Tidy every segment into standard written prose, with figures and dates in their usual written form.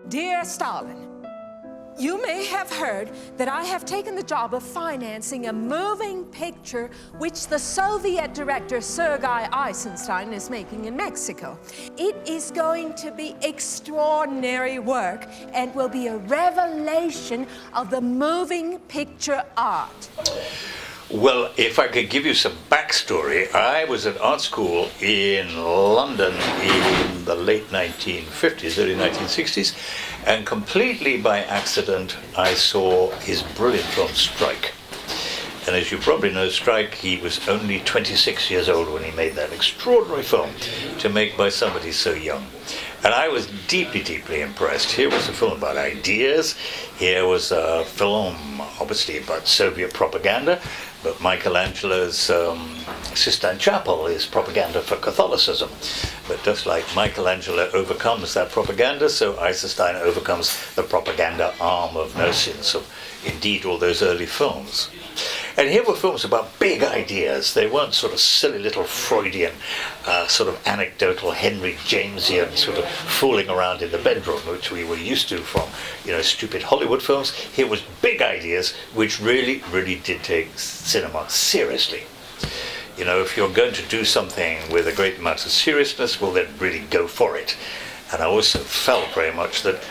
Dear Stalin, you may have heard that I have taken the job of financing a moving picture which the Soviet director Sergei Eisenstein is making in Mexico. It is going to be extraordinary work and will be a revelation of the moving picture art. Well, if I could give you some backstory, I was at art school in London in the late 1950s, early 1960s, and completely by accident I saw his brilliant film Strike. And as you probably know, Strike, he was only 26 years old when he made that extraordinary film to make by somebody so young. And I was deeply, deeply impressed. Here was a film about ideas. Here was a film, obviously, about Soviet propaganda. But Michelangelo's Sistine Chapel is propaganda for Catholicism. But just like Michelangelo overcomes that propaganda, so Eisenstein overcomes the propaganda arm of Nosin. So indeed, all those early films. And here were films about big ideas. They weren't sort of silly little Freudian, sort of anecdotal Henry Jamesian sort of fooling around in the bedroom, which we were used to from, stupid Hollywood films. Here was big ideas, which really, really did take cinema seriously. If you're going to do something with a great amount of seriousness, well, then really go for it. And I also felt very much that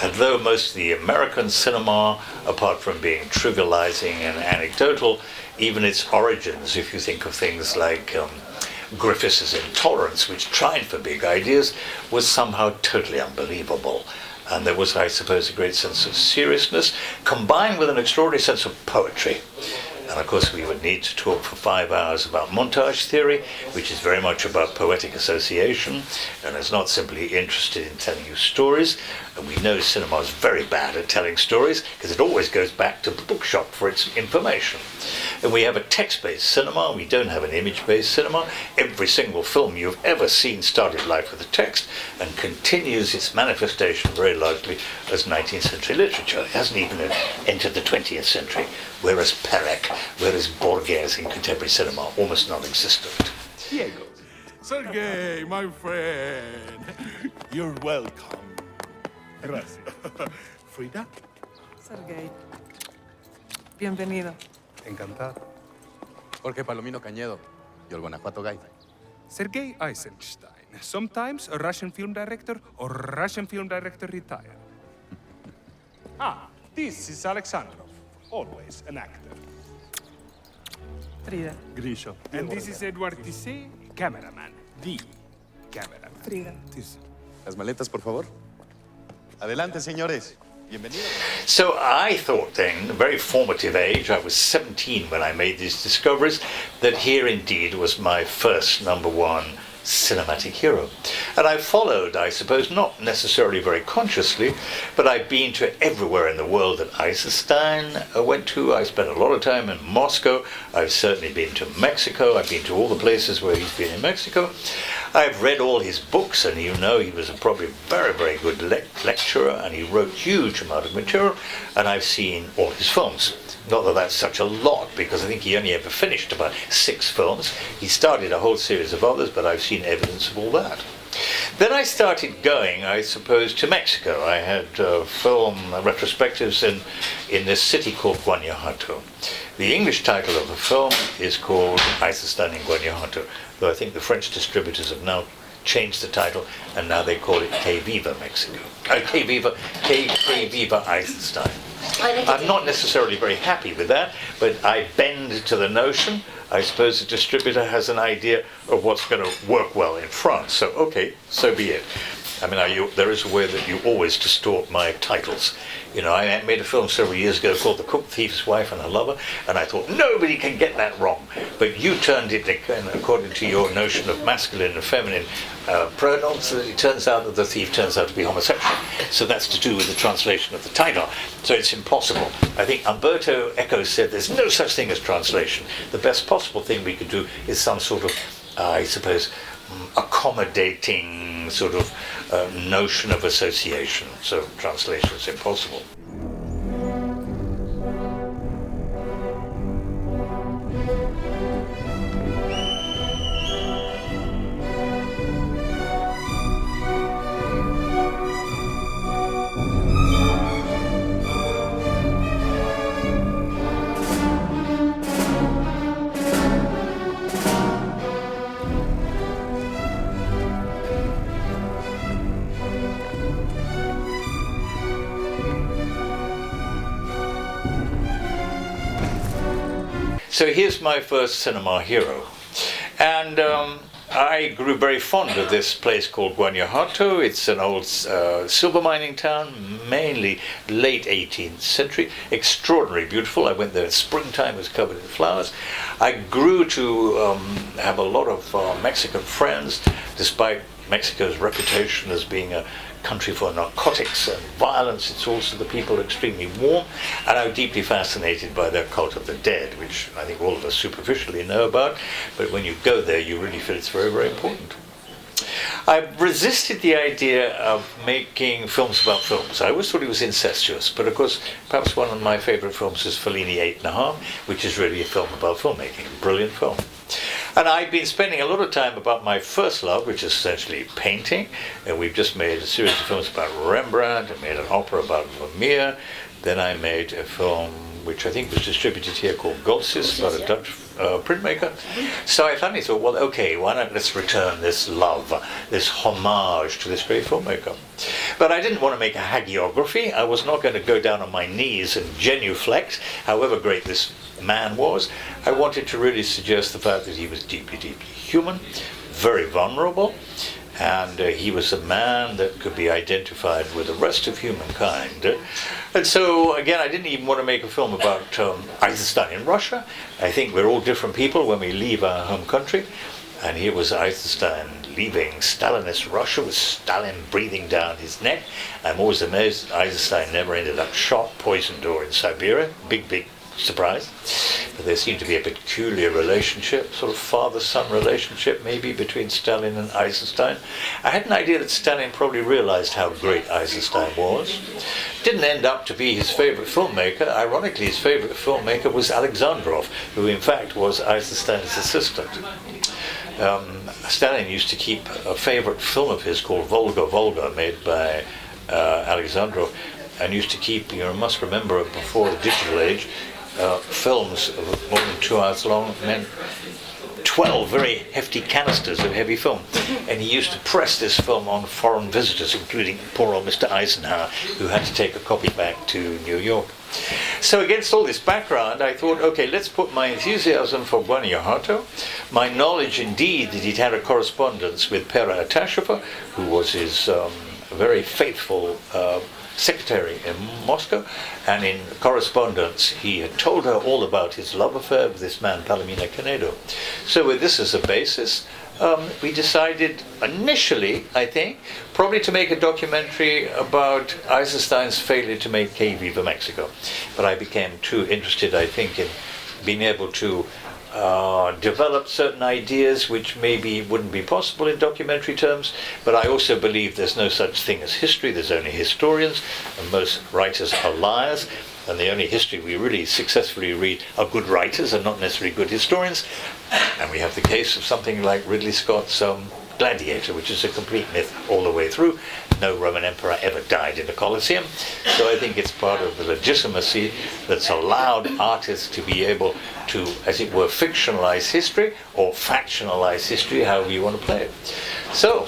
although most of the American cinema, apart from being trivializing and anecdotal, even its origins, if you think of things like Griffiths' Intolerance, which tried for big ideas, was somehow totally unbelievable. And there was, I suppose, a great sense of seriousness, combined with an extraordinary sense of poetry. And of course we would need to talk for 5 hours about montage theory, which is very much about poetic association, and is not simply interested in telling you stories. And we know cinema is very bad at telling stories, because it always goes back to the bookshop for its information. And we have a text-based cinema, we don't have an image-based cinema. Every single film you've ever seen started life with a text, and continues its manifestation very largely as 19th century literature. It hasn't even entered the 20th century, whereas Perec, whereas Borges in contemporary cinema, almost non-existent. Diego. Sergei, my friend. You're welcome. Gracias. Frida? Sergei. Bienvenido. Encantado. Jorge Palomino Cañedo y el Guanajuato Guy. Sergei Eisenstein. Sometimes a Russian film director or Russian film director retired. This is Alexandrov. Always an actor. Frida. Grisho. And this is Edward Tisset, cameraman. The cameraman. Frida. Las maletas, por favor. Adelante, señores. Bienvenidos. So I thought then, a very formative age, I was 17 when I made these discoveries, that here indeed was my first #1 cinematic hero. And I followed, I suppose, not necessarily very consciously, but I've been to everywhere in the world that Eisenstein went to. I spent a lot of time in Moscow. I've certainly been to Mexico. I've been to all the places where he's been in Mexico. I've read all his books, and he was a probably very, very good lecturer, and he wrote huge amount of material, and I've seen all his films. Not that that's such a lot, because I think he only ever finished about 6 films. He started a whole series of others, but I've seen evidence of all that. Then I started going, I suppose, to Mexico. I had film retrospectives in this city called Guanajuato. The English title of the film is called Eisenstein in Guanajuato, though I think the French distributors have now changed the title, and now they call it Que Viva Mexico. Que Viva Eisenstein. I'm not necessarily very happy with that, but I bend to the notion. I suppose the distributor has an idea of what's going to work well in France. So, okay, so be it. I mean, there is a way that you always distort my titles. I made a film several years ago called The Cook, Thief's Wife and Her Lover, and I thought, nobody can get that wrong. But you turned it, according to your notion of masculine and feminine pronouns, so it turns out that the thief turns out to be homosexual. So that's to do with the translation of the title. So it's impossible. I think Umberto Eco said there's no such thing as translation. The best possible thing we could do is some sort of, I suppose, accommodating sort of notion of association. So translation is impossible. So here's my first cinema hero. And I grew very fond of this place called Guanajuato. It's an old silver mining town, mainly late 18th century. Extraordinarily beautiful. I went there in springtime, it was covered in flowers. I grew to have a lot of Mexican friends, despite Mexico's reputation as being a country for narcotics and violence. It's also the people are extremely warm, and I'm deeply fascinated by their cult of the dead, which I think all of us superficially know about, but when you go there you really feel it's very, very important. I've resisted the idea of making films about films. I always thought it was incestuous, but of course perhaps one of my favorite films is Fellini 8½, which is really a film about filmmaking, a brilliant film. And I've been spending a lot of time about my first love, which is essentially painting. And we've just made a series of films about Rembrandt. I made an opera about Vermeer. Then I made a film which I think was distributed here called Goltsis, about a Dutch printmaker. So I finally thought, well, okay, why not let's return this love, this homage to this great filmmaker. But I didn't want to make a hagiography. I was not going to go down on my knees and genuflect, however great this man was. I wanted to really suggest the fact that he was deeply, deeply human, very vulnerable, and he was a man that could be identified with the rest of humankind. And so, again, I didn't even want to make a film about Eisenstein in Russia. I think we're all different people when we leave our home country. And here was Eisenstein leaving Stalinist Russia with Stalin breathing down his neck. I'm always amazed that Eisenstein never ended up shot, poisoned, or in Siberia. Big, big surprise. But there seemed to be a peculiar relationship, sort of father-son relationship maybe between Stalin and Eisenstein. I had an idea that Stalin probably realized how great Eisenstein was. Didn't end up to be his favorite filmmaker. Ironically, his favorite filmmaker was Alexandrov, who in fact was Eisenstein's assistant. Stalin used to keep a favorite film of his called Volga, Volga, made by Alexandrov, and used to keep, you must remember, before the digital age, films of more than 2 hours long meant 12 very hefty canisters of heavy film. And he used to press this film on foreign visitors, including poor old Mr. Eisenhower, who had to take a copy back to New York. So against all this background, I thought, okay, let's put my enthusiasm for Guanajuato, my knowledge indeed that he'd had a correspondence with Pera Atasheva, who was his very faithful secretary in Moscow, and in correspondence he had told her all about his love affair with this man Palomino Canedo. So with this as a basis, we decided initially, I think, probably to make a documentary about Eisenstein's failure to make Que Viva Mexico. But I became too interested, I think, in being able to develop certain ideas which maybe wouldn't be possible in documentary terms, but I also believe there's no such thing as history, there's only historians, and most writers are liars, and the only history we really successfully read are good writers and not necessarily good historians. And we have the case of something like Ridley Scott's Gladiator, which is a complete myth all the way through. No Roman emperor ever died in the Colosseum. So I think it's part of the legitimacy that's allowed artists to be able to, as it were, fictionalize history or factionalize history, however you want to play it. So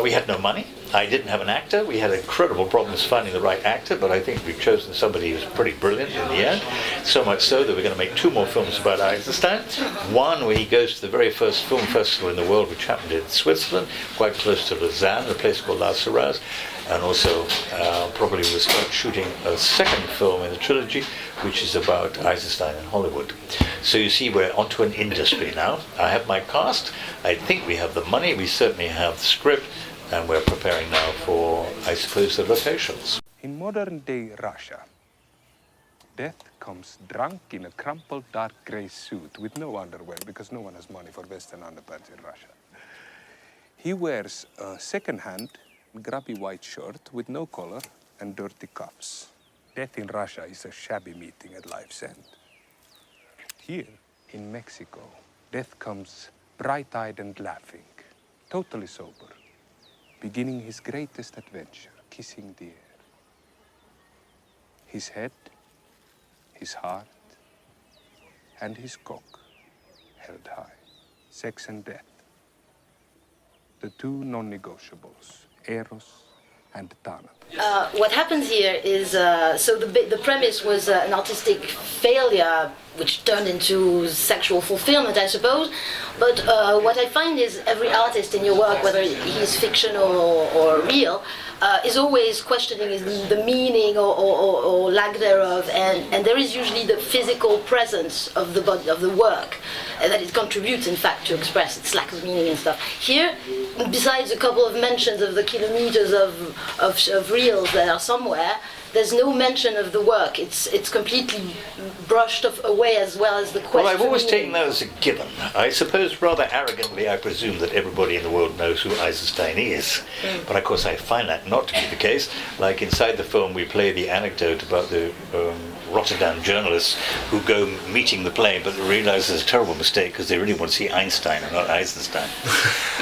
we had no money. I didn't have an actor. We had incredible problems finding the right actor, but I think we've chosen somebody who's pretty brilliant in the end. So much so that we're going to make 2 more films about Eisenstein. One where he goes to the very first film festival in the world, which happened in Switzerland, quite close to Lausanne, a place called La Saraz. And also probably we'll start shooting a second film in the trilogy, which is about Eisenstein in Hollywood. So you see, we're onto an industry now. I have my cast. I think we have the money. We certainly have the script. And we're preparing now for, I suppose, the locations. In modern-day Russia, death comes drunk in a crumpled dark grey suit with no underwear, because no one has money for Western underpants in Russia. He wears a second-hand, grubby white shirt with no collar and dirty cuffs. Death in Russia is a shabby meeting at life's end. Here, in Mexico, death comes bright-eyed and laughing, totally sober, beginning his greatest adventure, kissing the air. His head, his heart, and his cock held high. Sex and death. The 2 non-negotiables, Eros and talent. What happens here is, so the premise was an artistic failure, which turned into sexual fulfillment, I suppose. But what I find is every artist in your work, whether he's fictional or real, is always questioning the meaning or lack thereof, and there is usually the physical presence of the body, of the work, that it contributes, in fact, to express its lack of meaning and stuff. Here, besides a couple of mentions of the kilometers of reels that are somewhere, there's no mention of the work. It's completely brushed away, as well as the question. Well, I've always taken that as a given. I suppose rather arrogantly I presume that everybody in the world knows who Eisenstein is. But of course I find that not to be the case. Like inside the film we play the anecdote about the Rotterdam journalists who go meeting the plane but realise it's a terrible mistake because they really want to see Einstein and not Eisenstein.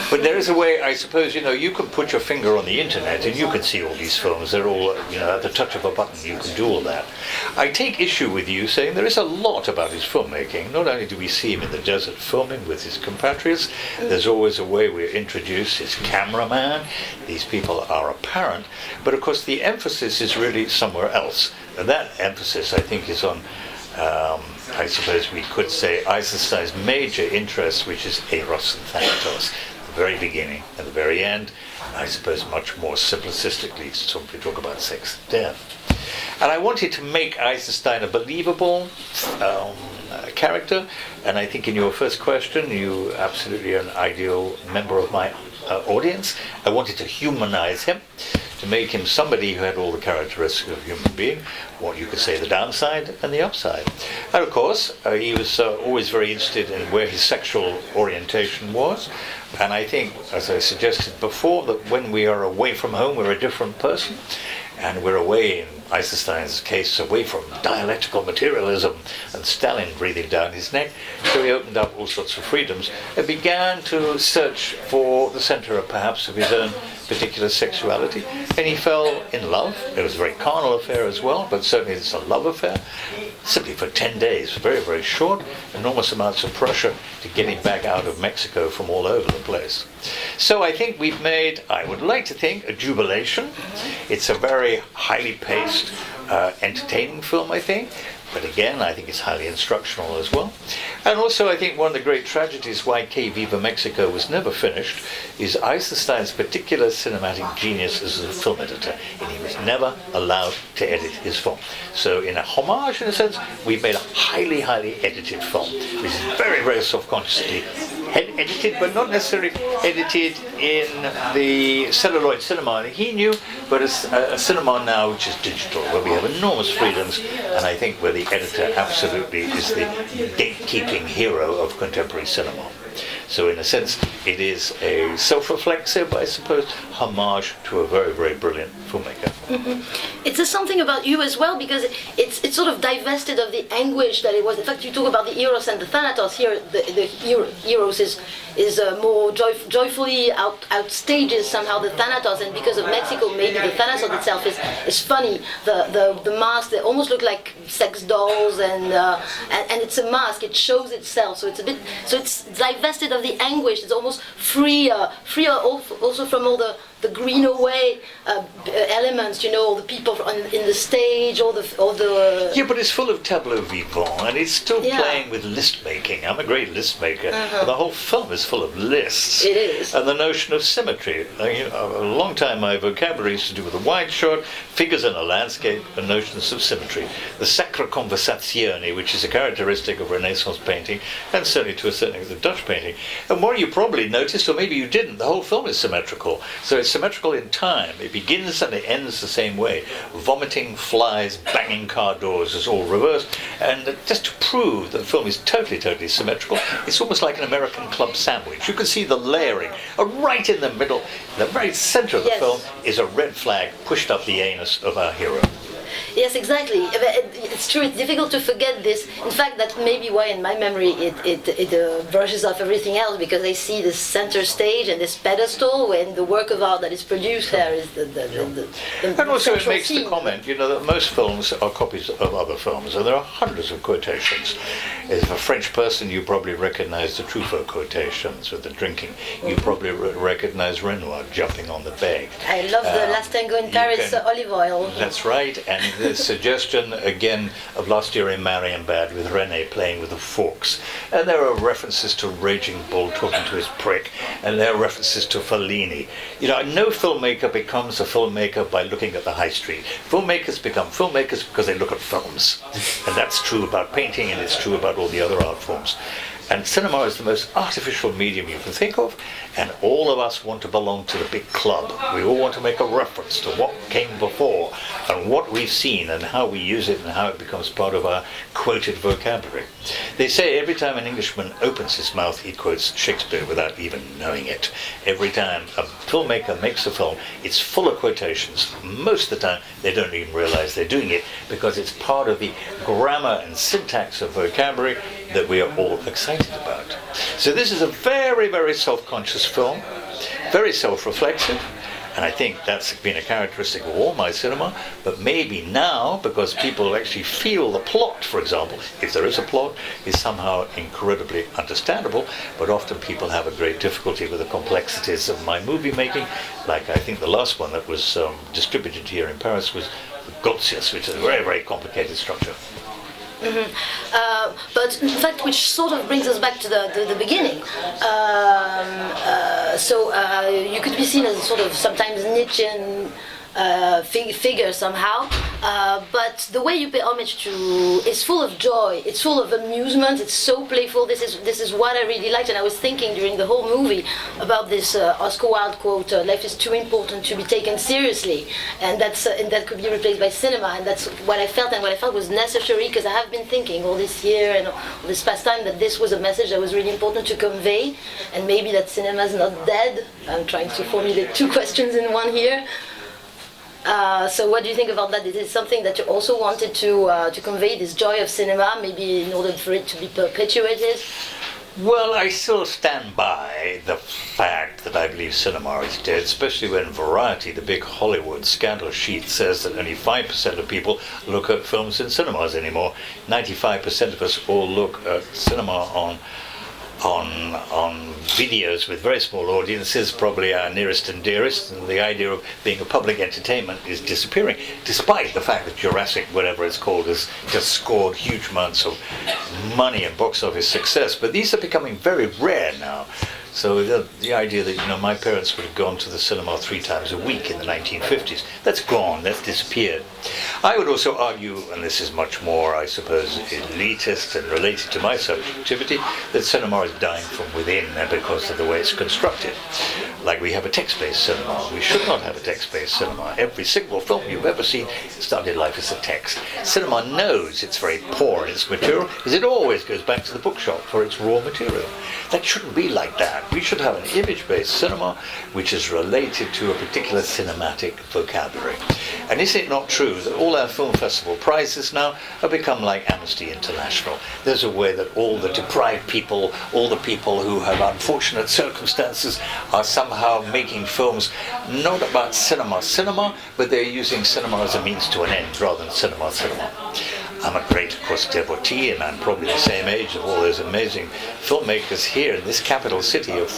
But there is a way, I suppose, you can put your finger on the internet and you can see all these films. They're all, at the touch of a button you can do all that. I take issue with you saying there is a lot about his filmmaking. Not only do we see him in the desert filming with his compatriots, there's always a way we're introduced, his cameraman, these people are apparent, but of course the emphasis is really somewhere else. And that emphasis, I think, is on, I suppose we could say, Eisenstein's major interest, which is Eros and Thanatos. The very beginning and the very end, I suppose much more simplicistically, simply talk about sex and death. And I wanted to make Eisenstein a believable character, and I think in your first question, you absolutely are an ideal member of my audience. I wanted to humanize him, to make him somebody who had all the characteristics of a human being, what you could say the downside and the upside. And of course, he was always very interested in where his sexual orientation was. And I think, as I suggested before, that when we are away from home, we're a different person. And we're away, in Eisenstein's case, away from dialectical materialism and Stalin breathing down his neck. So he opened up all sorts of freedoms and began to search for the center of perhaps of his own particular sexuality. And he fell in love. It was a very carnal affair as well, but certainly it's a love affair. Simply for 10 days, very, very short, enormous amounts of pressure to get him back out of Mexico from all over the place. So I think we've made, I would like to think, a jubilation. It's a very highly paced, entertaining film, I think. But again, I think it's highly instructional as well. And also, I think one of the great tragedies why Que Viva Mexico was never finished is Eisenstein's particular cinematic genius as a film editor, and he was never allowed to edit his film. So in a homage, in a sense, we've made a highly, highly edited film, which is very, very self-consciously edited, but not necessarily edited in the celluloid cinema he knew, but a cinema now which is digital, where we have enormous freedoms, and I think where the editor absolutely is the gatekeeping hero of contemporary cinema. So in a sense, it is a self-reflexive, I suppose, homage to a very, very brilliant filmmaker. Mm-hmm. It says something about you as well, because it's sort of divested of the anguish that it was. In fact, you talk about the Eros and the Thanatos. Here, the Eros is more joyfully outstages somehow the Thanatos, and because of Mexico, maybe the Thanatos itself is funny. The mask, they almost look like sex dolls, and it's a mask. It shows itself, so it's divested of the anguish. It's almost free also from all the green away elements, all the people in the stage, all the. Yeah, but it's full of tableau vivant, and it's still playing with list making. I'm a great list maker. The whole film is full of lists. It is. And the notion of symmetry. A long time my vocabulary is to do with a wide shot, figures in a landscape, and notions of symmetry. The sacra conversazione, which is a characteristic of Renaissance painting, and certainly to a certain extent Dutch painting. And what you probably noticed, or maybe you didn't, the whole film is symmetrical. So it's symmetrical in time. It begins and it ends the same way. Vomiting, flies, banging car doors is all reversed. And just to prove that the film is totally, totally symmetrical, it's almost like an American club sandwich. You can see the layering. Right in the middle, the very center of the film, is a red flag pushed up the anus of our hero. Yes, exactly. It's true. It's difficult to forget this. In fact, that may be why, in my memory, it brushes off everything else, because I see this center stage and this pedestal when the work of art that is produced there is the And also it central makes scene. the comment, you know, that most films are copies of other films, and there are hundreds of quotations. As a French person, you probably recognize the Truffaut quotations with the drinking. You probably recognize Renoir jumping on the bag. I love the Last Tango in Paris olive oil. That's right, and the suggestion again of Last Year in Marienbad with René playing with the forks. And there are references to Raging Bull talking to his prick, and there are references to Fellini. You know, no filmmaker becomes a filmmaker by looking at the high street. Filmmakers become filmmakers because they look at films. And that's true about painting, and it's true about all the other art forms. And cinema is the most artificial medium you can think of, and all of us want to belong to the big club. We all want to make a reference to what came before, and what we've seen, and how we use it, and how it becomes part of our quoted vocabulary. They say every time an Englishman opens his mouth, he quotes Shakespeare without even knowing it. Every time a filmmaker makes a film, it's full of quotations. Most of the time, they don't even realize they're doing it, because it's part of the grammar and syntax of vocabulary that we are all excited about. So this is a very, very self-conscious film, very self-reflexive, and I think that's been a characteristic of all my cinema, but maybe now, because people actually feel the plot, for example, if there is a plot, is somehow incredibly understandable, but often people have a great difficulty with the complexities of my movie making, like I think the last one that was distributed here in Paris was Goltzius, which is a very, very complicated structure. But in fact, which sort of brings us back to the beginning. So you could be seen as a sort of sometimes Nietzschean figure somehow, but the way you pay homage to is full of joy. It's full of amusement. It's so playful. This is what I really liked, and I was thinking during the whole movie about this Oscar Wilde quote: "Life is too important to be taken seriously," and that could be replaced by cinema, and that's what I felt, and what I felt was necessary, because I have been thinking all this year and all this past time that this was a message that was really important to convey, and maybe that cinema is not dead. I'm trying to formulate two questions in one here. So what do you think about that? Is it something that you also wanted to convey, this joy of cinema, maybe in order for it to be perpetuated? Well, I still stand by the fact that I believe cinema is dead, especially when Variety, the big Hollywood scandal sheet, says that only 5% of people look at films in cinemas anymore. 95% of us all look at cinema on videos with very small audiences, probably our nearest and dearest, and the idea of being a public entertainment is disappearing, despite the fact that Jurassic, whatever it's called, has just scored huge amounts of money and box office success. But these are becoming very rare now. So the idea that, you know, my parents would have gone to the cinema 3 times a week in the 1950s, that's gone, that's disappeared. I would also argue, and this is much more, I suppose, elitist and related to my subjectivity, that cinema is dying from within because of the way it's constructed. Like we have a text-based cinema. We should not have a text-based cinema. Every single film you've ever seen started life as a text. Cinema knows it's very poor in its material, because it always goes back to the bookshop for its raw material. That shouldn't be like that. We should have an image-based cinema which is related to a particular cinematic vocabulary. And is it not true that all our film festival prizes now have become like Amnesty International? There's a way that all the deprived people, all the people who have unfortunate circumstances are somehow making films not about cinema, but they're using cinema as a means to an end rather than cinema. I'm a great, of course, devotee, and I'm probably the same age of all those amazing filmmakers here in this capital city of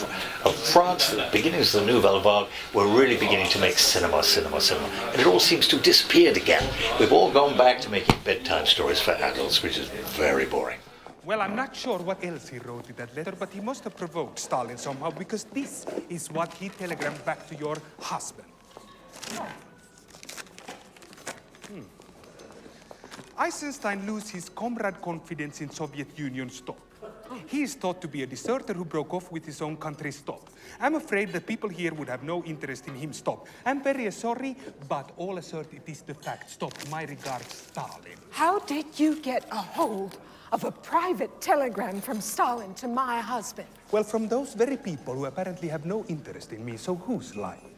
France. The beginnings of the Nouvelle Vague were really beginning to make cinema. And it all seems to have disappeared again. We've all gone back to making bedtime stories for adults, which is very boring. Well, I'm not sure what else he wrote in that letter, but he must have provoked Stalin somehow, because this is what he telegrammed back to your husband. Eisenstein loses his comrade confidence in Soviet Union. Stop. He is thought to be a deserter who broke off with his own country. Stop. I'm afraid that people here would have no interest in him. Stop. I'm very sorry, but all assert it is the fact. Stop. My regards, Stalin. How did you get a hold of a private telegram from Stalin to my husband? Well, from those very people who apparently have no interest in me, so who's lying?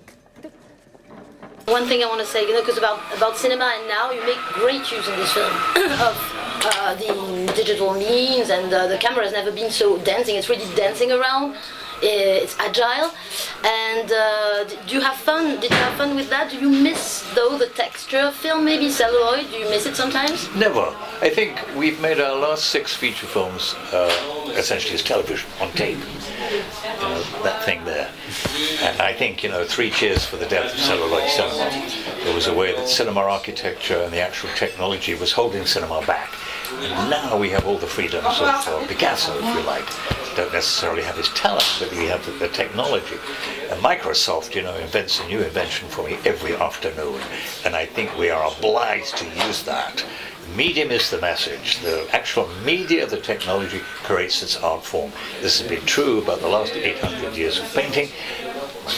one thing I want to say, because about cinema and now, you make great use in this film of the digital means, and the camera has never been so dancing. It's really dancing around. It's agile. And do you have fun? Did you have fun with that? Do you miss, though, the texture of film, maybe celluloid? Do you miss it sometimes? Never. I think we've made our last 6 feature films essentially as television on tape. That thing there. And I think, 3 cheers for the death of celluloid cinema. There was a way that cinema architecture and the actual technology was holding cinema back. And now we have all the freedoms of Picasso, if you like. Don't necessarily have his talent, but we have the technology. And Microsoft, invents a new invention for me every afternoon. And I think we are obliged to use that. Medium is the message. The actual media of the technology creates its art form. This has been true about the last 800 years of painting.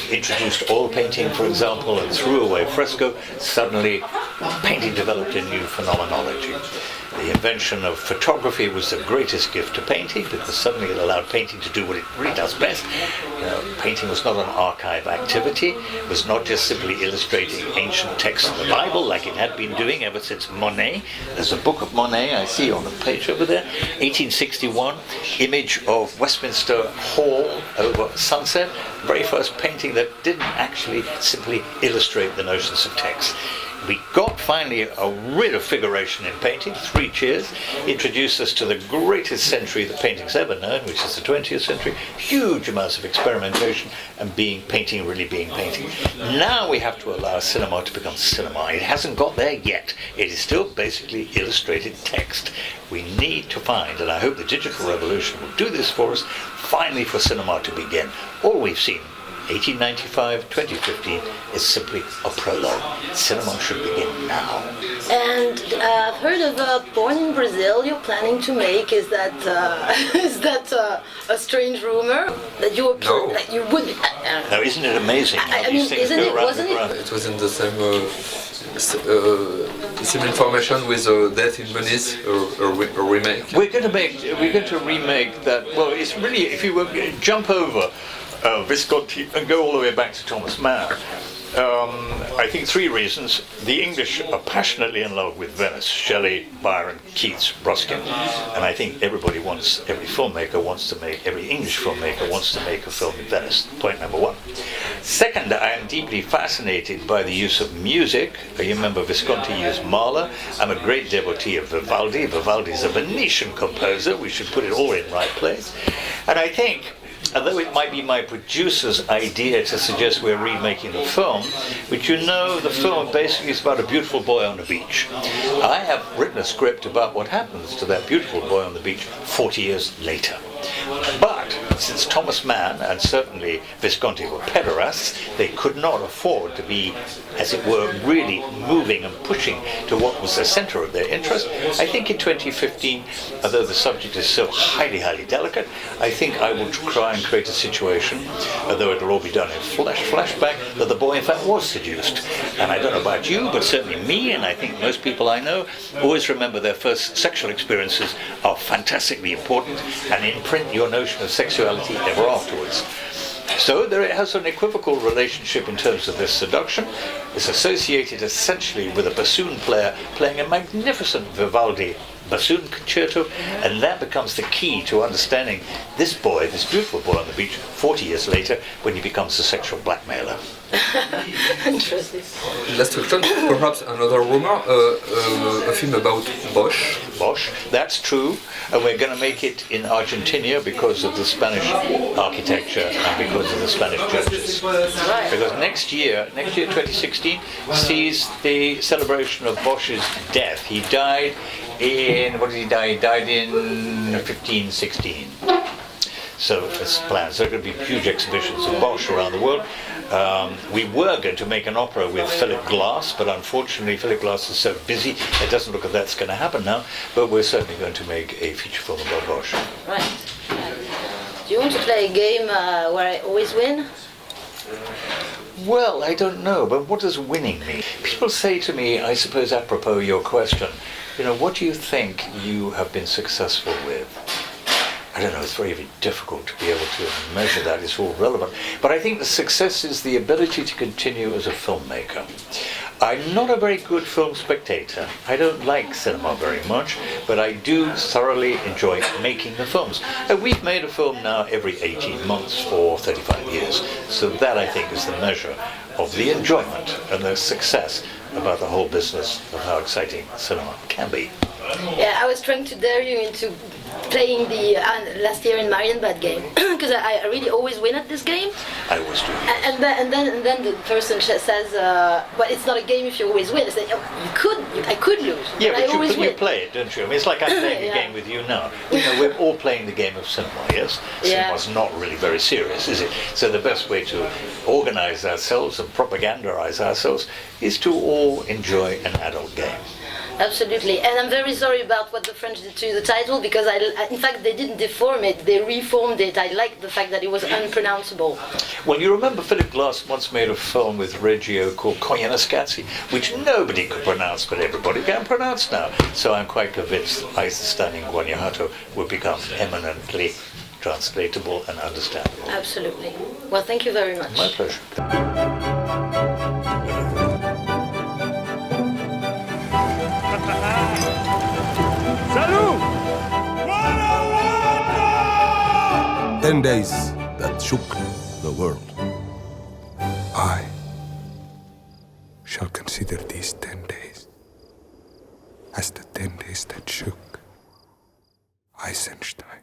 Introduced oil painting, for example, and threw away fresco. Suddenly, painting developed a new phenomenology. The invention of photography was the greatest gift to painting, because suddenly it allowed painting to do what it really does best. Painting was not an archive activity. It was not just simply illustrating ancient texts of the Bible like it had been doing ever since Monet. There's a book of Monet I see on the page over there, 1861, image of Westminster Hall over sunset, very first painting that didn't actually simply illustrate the notions of text. We got finally a rid of figuration in painting. 3 cheers introduced us to the greatest century that painting's ever known, which is the 20th century. Huge amounts of experimentation and painting really being painting. Now we have to allow cinema to become cinema. It hasn't got there yet. It is still basically illustrated text. We need to find, and I hope the digital revolution will do this for us, finally for cinema to begin. All we've seen 1895, 2015 is simply a prologue. Cinema should begin now. And I've heard of Born in Brazil you're planning to make. Is that a strange rumor that you were that you would? Now, isn't it amazing how I these mean, things isn't go it? round Wasn't and round? It was in the same information with Death in Venice, a remake. We're going to remake that. Well, it's really, if you were jump over Visconti and go all the way back to Thomas Mann. I think 3 reasons. The English are passionately in love with Venice. Shelley, Byron, Keats, Ruskin. And I think every English filmmaker wants to make a film in Venice. Point number 1. Second, I am deeply fascinated by the use of music. You remember Visconti used Mahler. I'm a great devotee of Vivaldi. Vivaldi is a Venetian composer. We should put it all in right place. And I think, although it might be my producer's idea to suggest we're remaking the film, but the film basically is about a beautiful boy on the beach. I have written a script about what happens to that beautiful boy on the beach 40 years later. But since Thomas Mann and certainly Visconti were pederasts, they could not afford to be, as it were, really moving and pushing to what was the center of their interest. I think in 2015, although the subject is so highly, highly delicate, I think I will try and create a situation, although it'll all be done in flashback, that the boy in fact was seduced. And I don't know about you, but certainly me, and I think most people I know, always remember their first sexual experiences are fantastically important and imprint your notion of sexuality ever afterwards. So it has an equivocal relationship in terms of this seduction. It's associated essentially with a bassoon player playing a magnificent Vivaldi bassoon concerto, and that becomes the key to understanding this boy, this beautiful boy on the beach, 40 years later, when he becomes a sexual blackmailer. Interesting. Last question, perhaps another rumor, a film about Bosch. Bosch, that's true, and we're going to make it in Argentina because of the Spanish architecture and because of the Spanish judges. Because next year 2016, sees the celebration of Bosch's death. He died in, He died in 1516. So it's planned. So there are going to be huge exhibitions of Bosch around the world. We were going to make an opera with Philip Glass, but unfortunately Philip Glass is so busy, it doesn't look like that's going to happen now. But we're certainly going to make a feature film about Bosch. Right. Do you want to play a game where I always win? Well, I don't know, but what does winning mean? People say to me, I suppose apropos your question, what do you think you have been successful with? I don't know, it's very difficult to be able to measure that. It's all relevant. But I think the success is the ability to continue as a filmmaker. I'm not a very good film spectator. I don't like cinema very much, but I do thoroughly enjoy making the films. And we've made a film now every 18 months for 35 years. So that, I think, is the measure of the enjoyment and the success about the whole business of how exciting cinema can be. Yeah, I was trying to dare you into playing the last year in Marienbad game because I really always win at this game. I always do. And then the person says, "But it's not a game if you always win." I said, oh, I could lose. Yeah, but I but always you win. play it, don't you? I mean, it's like I'm playing a Yeah. game with you now. You know, we're all playing the game of cinema, yes? Yeah. Cinema's not really very serious, is it? So the best way to organize ourselves and propagandize ourselves is to all enjoy an adult game. Absolutely, and I'm very sorry about what the French did to the title because in fact, they didn't deform it; they reformed it. I liked the fact that it was unpronounceable. Well, you remember Philip Glass once made a film with Reggio called Koyaanisqatsi, which nobody could pronounce, but everybody can pronounce now. So I'm quite convinced Eisenstein in Guanajuato will become eminently translatable and understandable. Absolutely. Well, thank you very much. My pleasure. Salut! 10 days that shook the world. I shall consider these 10 days as the 10 days that shook Eisenstein.